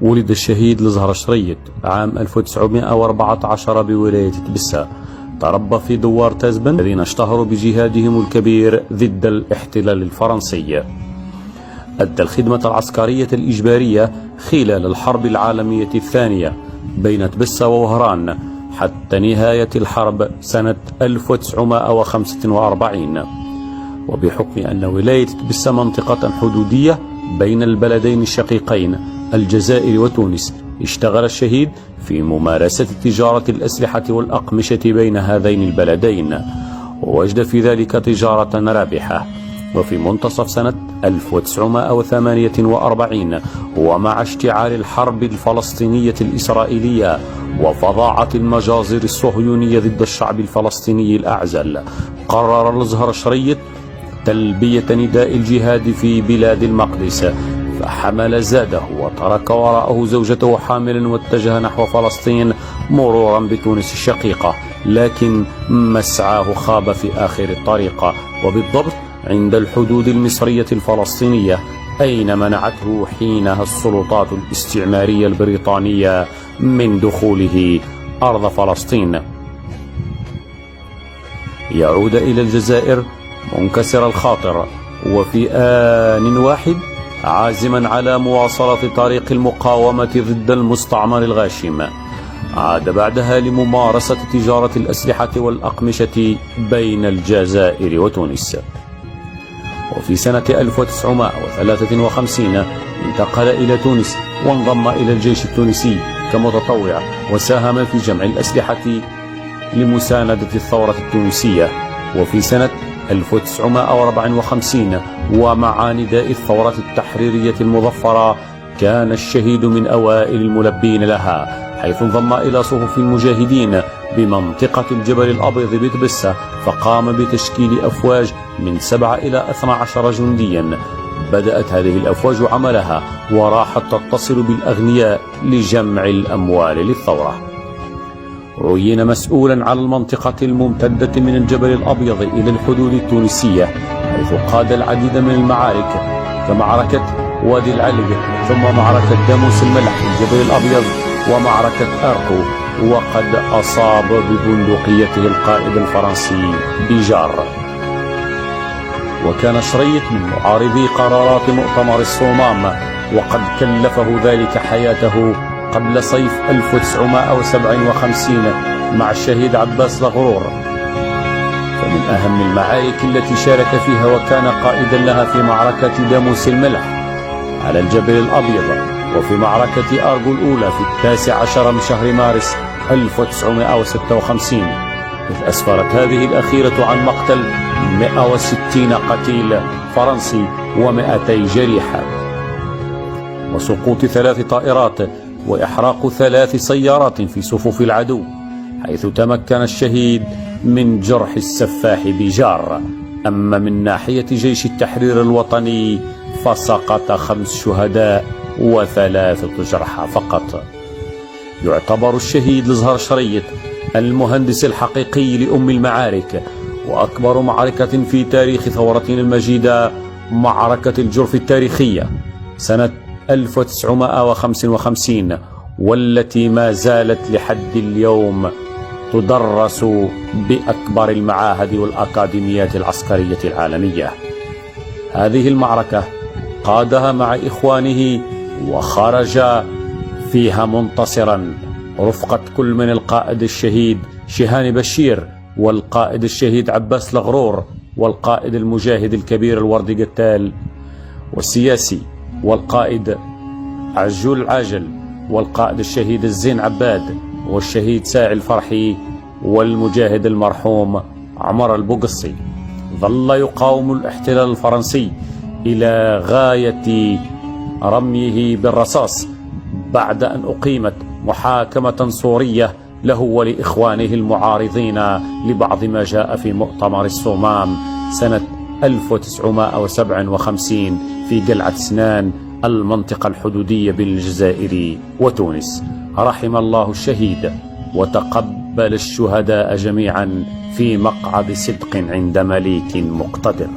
ولد الشهيد لزهر شريط عام 1914 بولاية تبسة. تربى في دوار تازبن الذين اشتهروا بجهادهم الكبير ضد الاحتلال الفرنسي. أدى الخدمة العسكرية الإجبارية خلال الحرب العالمية الثانية بين تبسة ووهران حتى نهاية الحرب سنة 1945. وبحكم أن ولاية تبسة منطقة حدودية بين البلدين الشقيقين الجزائر وتونس، اشتغل الشهيد في ممارسة تجارة الأسلحة والأقمشة بين هذين البلدين، ووجد في ذلك تجارة رابحة. وفي منتصف سنة 1948 ومع اشتعال الحرب الفلسطينية الإسرائيلية وفظاعة المجازر الصهيونية ضد الشعب الفلسطيني الأعزل، قرر الأزهر شريط تلبية نداء الجهاد في بلاد المقدس، فحمل زاده وترك وراءه زوجته حاملا واتجه نحو فلسطين مرورا بتونس الشقيقة، لكن مسعاه خاب في آخر الطريق، وبالضبط عند الحدود المصرية الفلسطينية، أين منعته حينها السلطات الاستعمارية البريطانية من دخوله أرض فلسطين. يعود إلى الجزائر منكسر الخاطر وفي آن واحد عازما على مواصلة طريق المقاومة ضد المستعمر الغاشم. عاد بعدها لممارسة تجارة الأسلحة والأقمشة بين الجزائر وتونس. وفي سنة 1953 انتقل إلى تونس وانضم إلى الجيش التونسي كمتطوع، وساهم في جمع الأسلحة لمساندة الثورة التونسية. وفي سنة 1954 ومع نداء الثورة التحريرية المظفرة كان الشهيد من أوائل الملبين لها، حيث انضم إلى صفوف المجاهدين بمنطقة الجبل الأبيض بتبسة، فقام بتشكيل أفواج من 7 إلى 12 جنديا. بدأت هذه الأفواج عملها وراحت تتصل بالأغنياء لجمع الأموال للثورة. عين مسؤولا على المنطقة الممتدة من الجبل الأبيض إلى الحدود التونسية، حيث قاد العديد من المعارك كمعركة وادي العلق، ثم معركة داموس الملح في الجبل الأبيض، ومعركة أرقو، وقد أصاب ببندقيته القائد الفرنسي بيجار. وكان شريط من معارضي قرارات مؤتمر الصومام، وقد كلفه ذلك حياته قبل صيف 1957 مع الشهيد عباس لغرور. فمن أهم المعارك التي شارك فيها وكان قائدا لها في معركة داموس الملح على الجبل الأبيض، وفي معركة أرجو الأولى في 19 من شهر مارس 1956، إذ أسفرت هذه الأخيرة عن مقتل 160 قتيل فرنسي و200 جريح، وسقوط 3 طائرات، وإحراق 3 سيارات في صفوف العدو، حيث تمكن الشهيد من جرح السفاح بيجار. أما من ناحية جيش التحرير الوطني فسقط 5 شهداء و3 جرحى فقط. يعتبر الشهيد لزهر شريط المهندس الحقيقي لأم المعارك، وأكبر معركة في تاريخ ثورتنا المجيدة معركة الجرف التاريخية سنة 1955، والتي ما زالت لحد اليوم تدرس بأكبر المعاهد والأكاديميات العسكرية العالمية. هذه المعركة قادها مع إخوانه وخرج فيها منتصرا رفقة كل من القائد الشهيد شيهان بشير، والقائد الشهيد عباس لغرور، والقائد المجاهد الكبير الوردي قتال، والسياسي والقائد عجول العاجل، والقائد الشهيد الزين عباد، والشهيد ساعي الفرحي، والمجاهد المرحوم عمر البقصي. ظل يقاوم الاحتلال الفرنسي إلى غاية رميه بالرصاص، بعد أن أقيمت محاكمة صورية له ولإخوانه المعارضين لبعض ما جاء في مؤتمر الصومام سنة 1957 في قلعة سنان، المنطقة الحدودية بين الجزائر وتونس. رحم الله الشهيد وتقبل الشهداء جميعا في مقعد صدق عند مليك مقتدر.